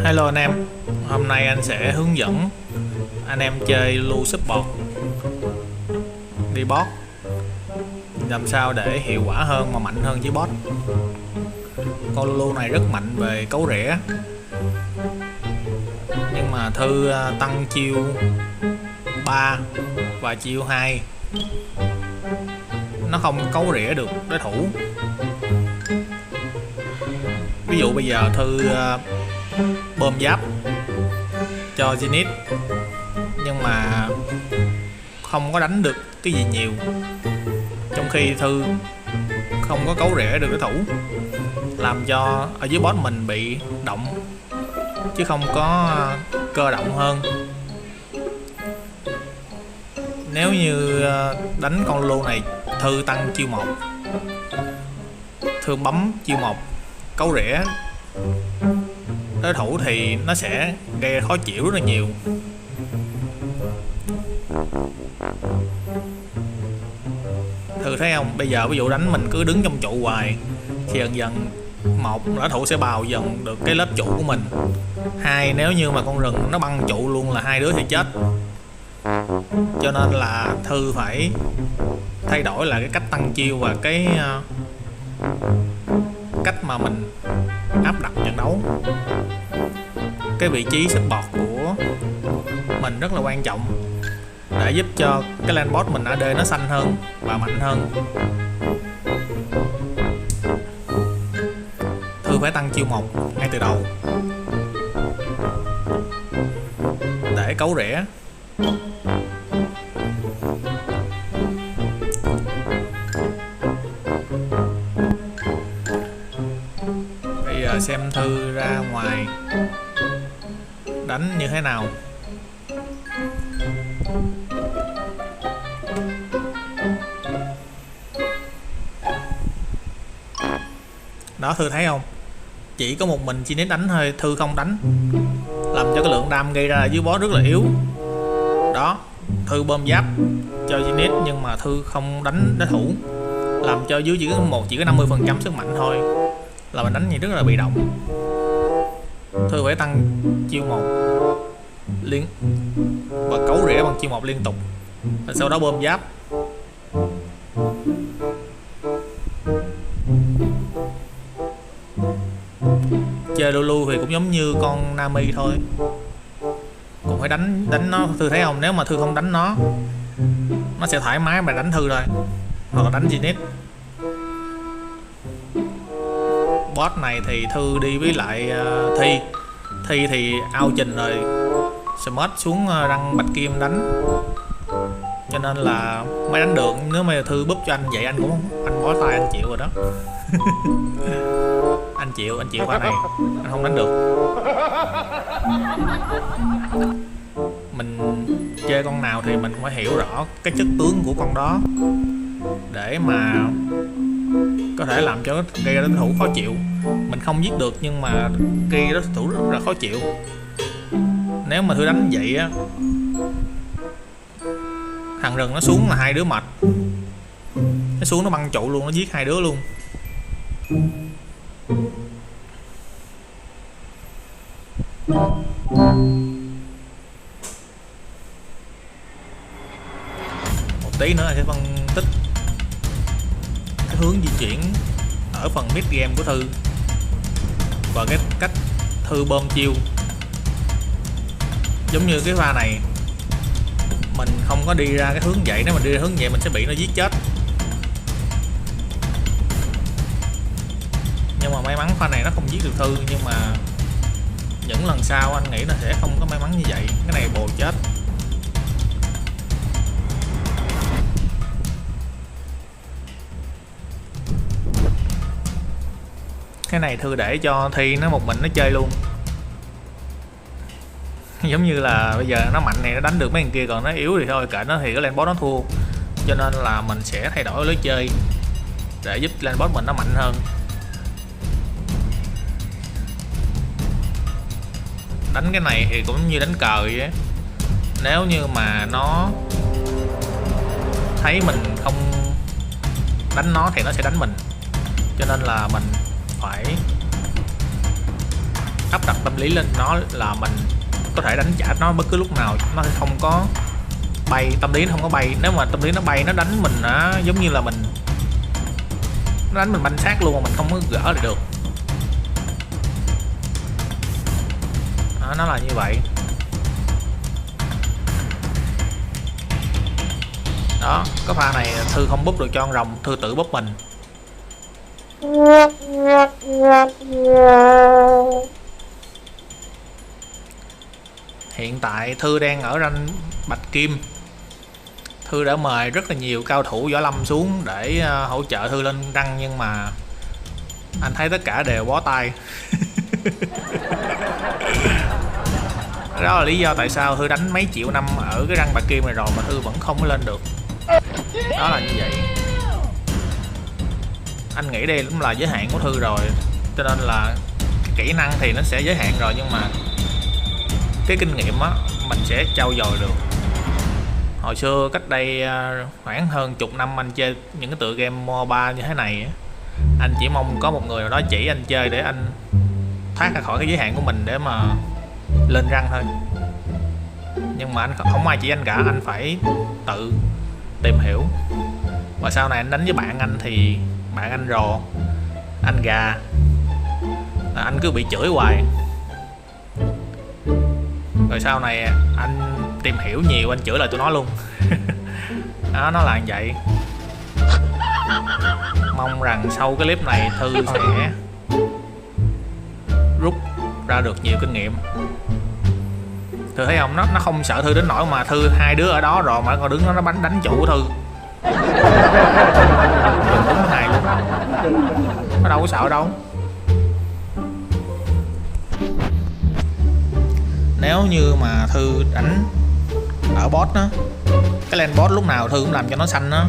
Hello anh em, hôm nay anh sẽ hướng dẫn anh em chơi Lulu Support đi boss làm sao để hiệu quả hơn mà mạnh hơn với boss. Con Lulu này rất mạnh về cấu rỉa, nhưng mà Thư tăng chiêu 3 và chiêu 2 nó không cấu rỉa được đối thủ. Ví dụ bây giờ Thư bơm giáp cho Zenith nhưng mà không có đánh được cái gì nhiều, trong khi Thư không có cấu rỉa được đối thủ, làm cho ở dưới boss mình bị động chứ không có cơ động hơn. Nếu như đánh con Lulu này, Thư tăng chiêu 1, Thư bấm chiêu 1 cấu rỉa đối thủ thì nó sẽ gây khó chịu rất là nhiều. Thư thấy không, bây giờ ví dụ đánh mình cứ đứng trong trụ hoài thì dần dần một, đối thủ sẽ bào dần được cái lớp trụ của mình. Hai, nếu như mà con rừng nó băng trụ luôn là hai đứa sẽ chết. Cho nên là Thư phải thay đổi lại cái cách tăng chiêu và cái cách mà mình áp đặt trận đấu. Cái vị trí support của mình rất là quan trọng để giúp cho cái lane boss mình AD nó xanh hơn và mạnh hơn. Thư phải tăng chiêu 1 ngay từ đầu để cấu rỉa. Bây giờ xem Thư ra ngoài đánh như thế nào. Đó, Thư thấy không, chỉ có một mình Zenith đánh thôi, Thư không đánh, làm cho cái lượng đam gây ra dưới boss rất là yếu. Đó, Thư bơm giáp cho Zenith nhưng mà Thư không đánh đối thủ, làm cho dưới chỉ có 50% sức mạnh thôi, là mình đánh gì rất là bị động. Thư phải tăng chiêu 1 liên và cấu rỉa bằng chiêu 1 liên tục, và sau đó bơm giáp. Chơi Lulu thì cũng giống như con Nami thôi, cũng phải đánh nó. Thư thấy không, nếu mà Thư không đánh nó sẽ thoải mái mà đánh Thư thôi, hoặc là đánh Zenith. Boss này thì Thư đi với lại Thi thì ao trình rồi, Smart xuống răng bạch kim đánh, cho nên là mới đánh được. Nếu mà Thư búp cho anh vậy anh bó tay anh chịu rồi đó. anh chịu pha này anh không đánh được. Mình chơi con nào thì mình cũng phải hiểu rõ cái chất tướng của con đó để mà có thể làm cho gây ra đối thủ khó chịu. Mình không giết được nhưng mà gây đối thủ rất là khó chịu. Nếu mà Thư đánh vậy á, thằng rừng nó xuống là hai đứa mệt, nó xuống nó băng trụ luôn, nó giết hai đứa luôn. Một tí nữa anh sẽ phân tích cái hướng di chuyển ở phần mid game của Thư và cái cách Thư bơm chiêu. Giống như cái pha này mình không có đi ra cái hướng vậy, nếu mình đi ra hướng vậy mình sẽ bị nó giết chết. Nhưng mà may mắn pha này nó không giết được Thư, nhưng mà những lần sau anh nghĩ là sẽ không có may mắn như vậy. Cái này bồ chết. Cái này Thư để cho Thi nó một mình nó chơi luôn. Giống như là bây giờ nó mạnh này nó đánh được mấy thằng kia, còn nó yếu thì thôi kệ nó, thì cái lane boss nó thua. Cho nên là mình sẽ thay đổi lối chơi để giúp lane boss mình nó mạnh hơn. Đánh cái này thì cũng như đánh cờ vậy á. Nếu như mà nó thấy mình không đánh nó thì nó sẽ đánh mình, cho nên là mình phải áp đặt tâm lý lên nó là mình có thể đánh trả nó bất cứ lúc nào, nó không có bay, tâm lý nó không có bay. Nếu mà tâm lý nó bay nó đánh mình giống như là nó đánh mình banh xác luôn mà mình không có gỡ lại được. Nó là như vậy. Đó, cái pha này Thư không búp được cho con rồng, Thư tự búp mình. Hiện tại Thư đang ở ranh bạch kim. Thư đã mời rất là nhiều cao thủ võ lâm xuống để hỗ trợ Thư lên răng, nhưng mà anh thấy tất cả đều bó tay. Đó là lý do tại sao Thư đánh mấy triệu năm ở cái răng bạch kim này rồi mà Thư vẫn không có lên được. Đó là như vậy. Anh nghĩ đây cũng là giới hạn của Thư rồi, cho nên là kỹ năng thì nó sẽ giới hạn rồi, nhưng mà cái kinh nghiệm á mình sẽ trau dồi được. Hồi xưa cách đây khoảng hơn chục năm anh chơi những cái tựa game MOBA như thế này, anh chỉ mong có một người nào đó chỉ anh chơi để anh thoát ra khỏi cái giới hạn của mình để mà lên răng thôi. Nhưng mà anh không ai chỉ anh cả, anh phải tự tìm hiểu. Và sau này anh đánh với bạn anh thì bạn anh rồ, anh gà, anh cứ bị chửi hoài. Rồi sau này anh tìm hiểu nhiều, anh chửi lại tụi nó luôn. Đó, nó là như vậy. Mong rằng sau cái clip này Thư sẽ rút ra được nhiều kinh nghiệm. Thư thấy không, nó không sợ Thư đến nỗi mà Thư hai đứa ở đó rồi mà còn đứng nó đánh chủ của Thư. Đúng này luôn, nó đâu có sợ đâu. Nếu như mà Thư đánh ở boss đó, cái lane boss lúc nào Thư cũng làm cho nó xanh á,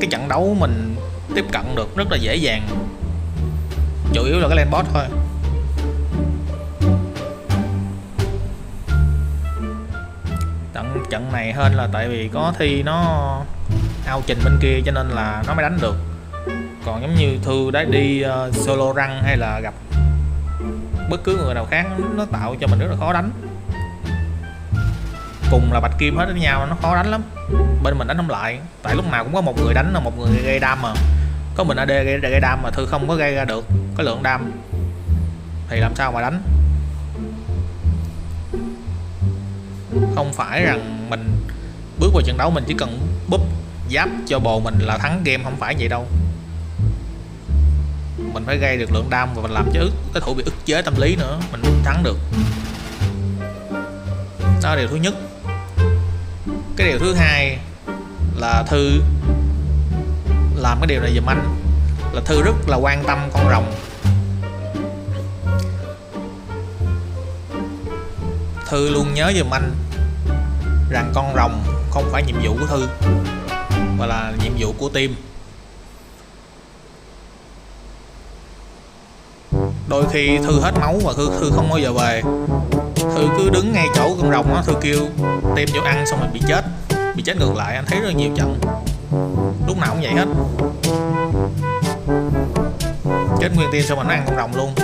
cái trận đấu mình tiếp cận được rất là dễ dàng. Chủ yếu là cái lane boss thôi. Trận này hên là tại vì có Thi nó ao trình bên kia cho nên là nó mới đánh được. Còn giống như Thư đã đi solo run hay là gặp bất cứ người nào khác, nó tạo cho mình rất là khó đánh. Cùng là bạch kim hết với nhau nó khó đánh lắm, bên mình đánh không lại. Tại lúc nào cũng có một người đánh là một người gây đam, mà có mình AD gây đam mà Thư không có gây ra được cái lượng đam thì làm sao mà đánh. Không phải rằng mình bước vào trận đấu mình chỉ cần búp giáp cho bồ mình là thắng game, không phải vậy đâu. Mình phải gây được lượng đam và mình làm cho cái thủ bị ức chế tâm lý nữa mình mới thắng được. Đó là điều thứ nhất. Cái điều thứ hai là Thư làm cái điều này giùm anh, là Thư rất là quan tâm con rồng. Thư luôn nhớ giùm anh rằng con rồng không phải nhiệm vụ của Thư mà là nhiệm vụ của team. Đôi khi Thư hết máu và Thư không bao giờ về, Thư cứ đứng ngay chỗ con rồng đó, Thư kêu team vô ăn xong rồi bị chết ngược lại. Anh thấy rất nhiều trận lúc nào cũng vậy hết, chết nguyên team xong rồi nó ăn con rồng luôn.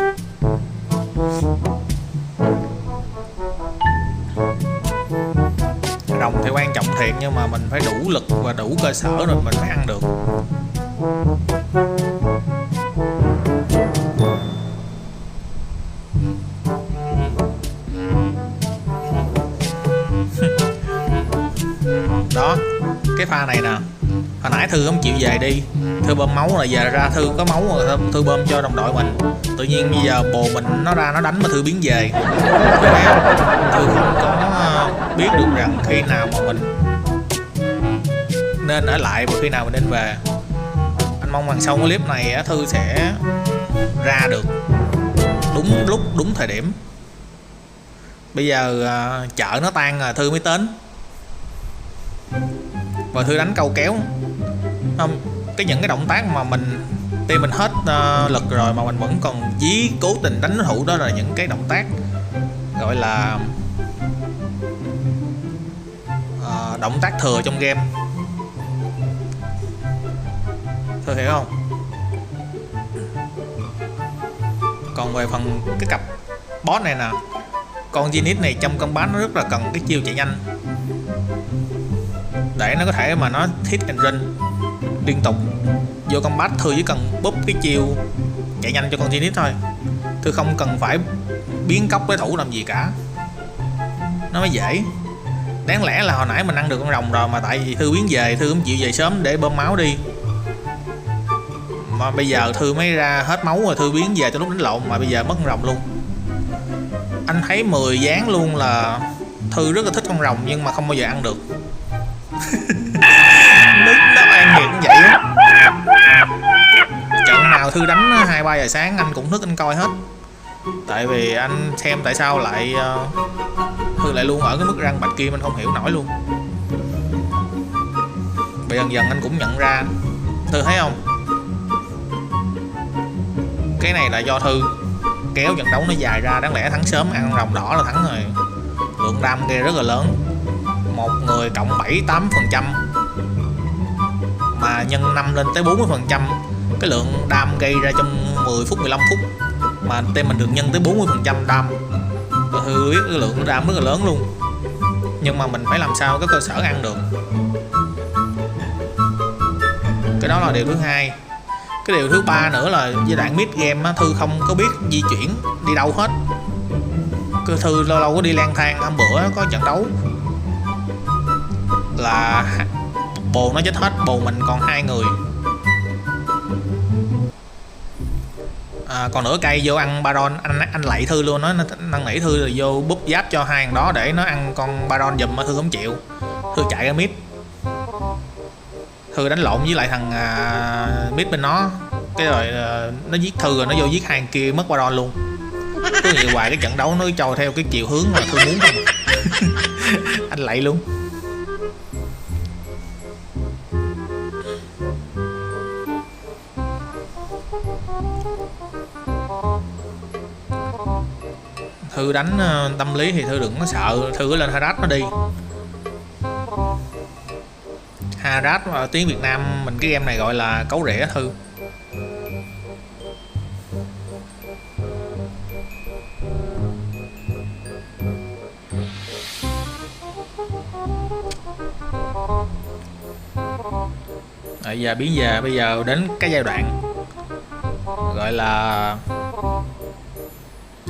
Rồng thì quan trọng thiệt, nhưng mà mình phải đủ lực và đủ cơ sở rồi mình mới ăn được. Đó, cái pha này nè, hồi nãy Thư không chịu về đi, Thư bơm máu là giờ ra Thư có máu rồi Thư bơm cho đồng đội mình. Tự nhiên bây giờ bồ mình nó ra nó đánh mà Thư biến về. Thư không có biết được rằng khi nào mà mình nên ở lại và khi nào mình nên về. Anh mong rằng sau cái clip này Thư sẽ ra được đúng lúc đúng thời điểm. Bây giờ chợ nó tan rồi Thư mới đến, và Thư đánh câu kéo không, những cái động tác mà team mình hết lực rồi mà mình vẫn còn cố tình đánh đối thủ, đó là những cái động tác gọi là động tác thừa trong game. Thư hiểu không? Còn về phần cái cặp boss này nè, con Zenith này trong combat nó rất là cần cái chiêu chạy nhanh để nó có thể mà nó hit and run liên tục. Vô combat Thư chỉ cần búp cái chiêu chạy nhanh cho con Zenith thôi, Thư không cần phải biến cốc đối thủ làm gì cả, nó mới dễ. Đáng lẽ là hồi nãy mình ăn được con rồng rồi, mà tại vì Thư biến về, Thư cũng chịu về sớm để bơm máu đi, mà bây giờ Thư mới ra hết máu rồi Thư biến về cho lúc đánh lộn, mà bây giờ mất con rồng luôn. Anh thấy 10 dáng luôn là Thư rất là thích con rồng nhưng mà không bao giờ ăn được. Nó ăn nghiệt cũng vậy á. Trận nào Thư đánh 2-3 giờ sáng anh cũng thức anh coi hết, tại vì anh xem tại sao lại Thư lại luôn ở cái mức răng bạch kim, anh không hiểu nổi luôn. Bây dần dần anh cũng nhận ra, Thư thấy không, cái này là do Thư kéo trận đấu nó dài ra. Đáng lẽ thắng sớm ăn rồng đỏ là thắng rồi. Lượng đam gây rất là lớn, một người cộng 7-8% mà nhân 5 lên tới 40%. Cái lượng đam gây ra trong 10 phút 15 phút mà team mình được nhân tới 40% đam. Thư biết cái lượng đam rất là lớn luôn, nhưng mà mình phải làm sao có cơ sở ăn được. Cái đó là điều thứ hai. Cái điều thứ ba nữa là giai đoạn mid game á, Thư không có biết di chuyển đi đâu hết. Cứ Thư lâu lâu có đi lang thang. Hôm bữa có trận đấu là bồ nó chết hết, bồ mình còn 2 người. Còn nửa cây vô ăn Baron, anh lạy Thư luôn, nó năn nỉ Thư là vô búp giáp cho 2 thằng đó để nó ăn con Baron giùm, mà Thư không chịu. Thư chạy ra mid, Thư đánh lộn với lại thằng mid bên nó, cái rồi nó giết Thư rồi nó vô giết 2 thằng kia mất Baron luôn. Cứ vậy hoài, cái trận đấu nó trôi theo cái chiều hướng mà Thư muốn không. Anh lạy luôn. Thư đánh tâm lý thì Thư đừng có sợ, Thư cứ lên Harass nó đi. Harass ở tiếng Việt Nam mình cái game này gọi là cấu rễ Thư. Bây giờ đến cái giai đoạn gọi là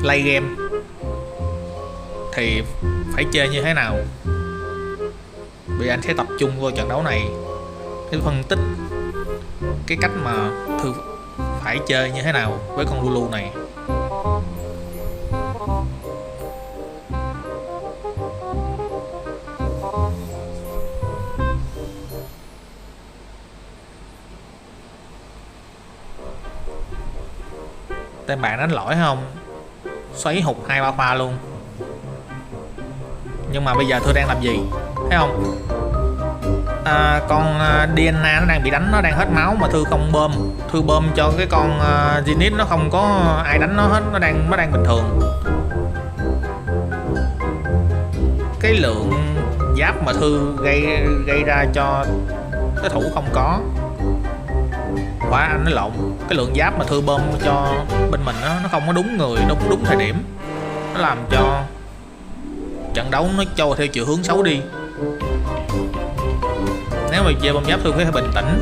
play game thì phải chơi như thế nào. Bây giờ anh sẽ tập trung vô trận đấu này để phân tích cái cách mà Thư phải chơi như thế nào với con Lulu này. Tên bạn đánh lỗi không? Xoáy hụt 2-3 pha luôn. Nhưng mà bây giờ Thư đang làm gì? Thấy không? Con Diana nó đang bị đánh, nó đang hết máu mà Thư không bơm. Thư bơm cho cái con Zenith, nó không có ai đánh nó hết, nó đang bình thường. Cái lượng giáp mà Thư gây ra cho đối thủ không có. Quả anh nói lộn, cái lượng giáp mà Thư bơm cho bên mình nó không có đúng người, đúng thời điểm. Nó làm cho trận đấu nó trôi theo chiều hướng xấu đi. Nếu mà chơi bơm giáp Thư phải bình tĩnh,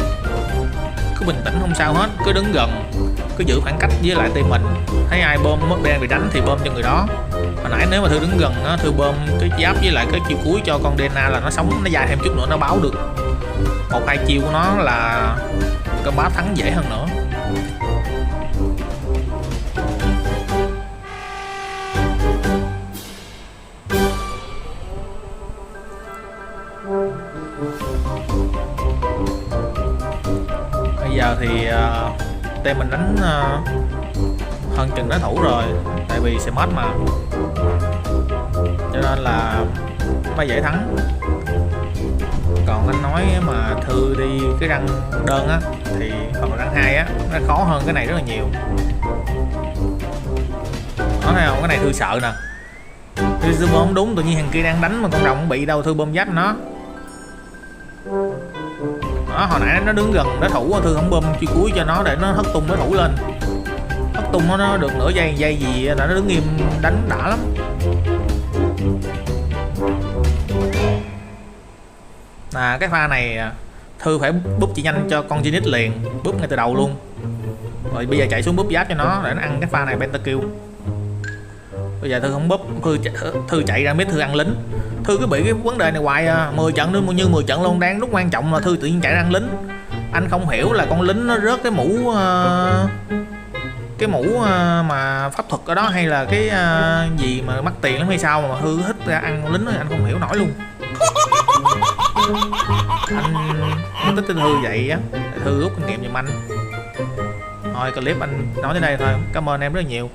cứ bình tĩnh không sao hết, cứ đứng gần, cứ giữ khoảng cách với lại team mình. Thấy ai bơm mất đang bị đánh thì bơm cho người đó. Hồi nãy nếu mà Thư đứng gần nó, Thư bơm cái giáp với lại cái chiêu cuối cho con Dena là nó sống, nó dài thêm chút nữa nó báo được. 1-2 chiêu của nó là cái bá thắng dễ hơn nữa. Bây giờ thì team mình đánh hơn chừng đối thủ rồi, tại vì sẽ mất mà, cho nên là mới dễ thắng. Còn anh nói mà Thư đi cái răng đơn á thì hoặc là răng 2 á, nó khó hơn cái này rất là nhiều. Nó thấy không, cái này Thư sợ nè. Thư bơm đúng, tự nhiên thằng kia đang đánh mà con rồng không bị đâu, Thư bơm giáp nó. Đó, hồi nãy nó đứng gần đối thủ, Thư không bơm chiêu cuối cho nó để nó hất tung đối thủ lên. Hất tung nó được nửa giây gì là nó đứng im đánh đã lắm. Cái pha này Thư phải búp chị nhanh cho con Zinix liền, búp ngay từ đầu luôn. Rồi bây giờ chạy xuống búp giáp cho nó để nó ăn cái pha này pentakill. Bây giờ Thư không búp, Thư chạy ra mid Thư ăn lính. Thư cứ bị cái vấn đề này hoài à, 10 trận nữa như 10 trận luôn, đang lúc quan trọng là Thư tự nhiên chạy ra ăn lính. Anh không hiểu là con lính nó rớt cái mũ mà pháp thuật ở đó hay là cái gì mà mắc tiền lắm hay sao mà Thư thích ra ăn lính, anh không hiểu nổi luôn. Anh thích Thư vậy á, Thư rút kinh nghiệm giùm anh. Thôi clip anh nói tới đây thôi, cảm ơn em rất nhiều.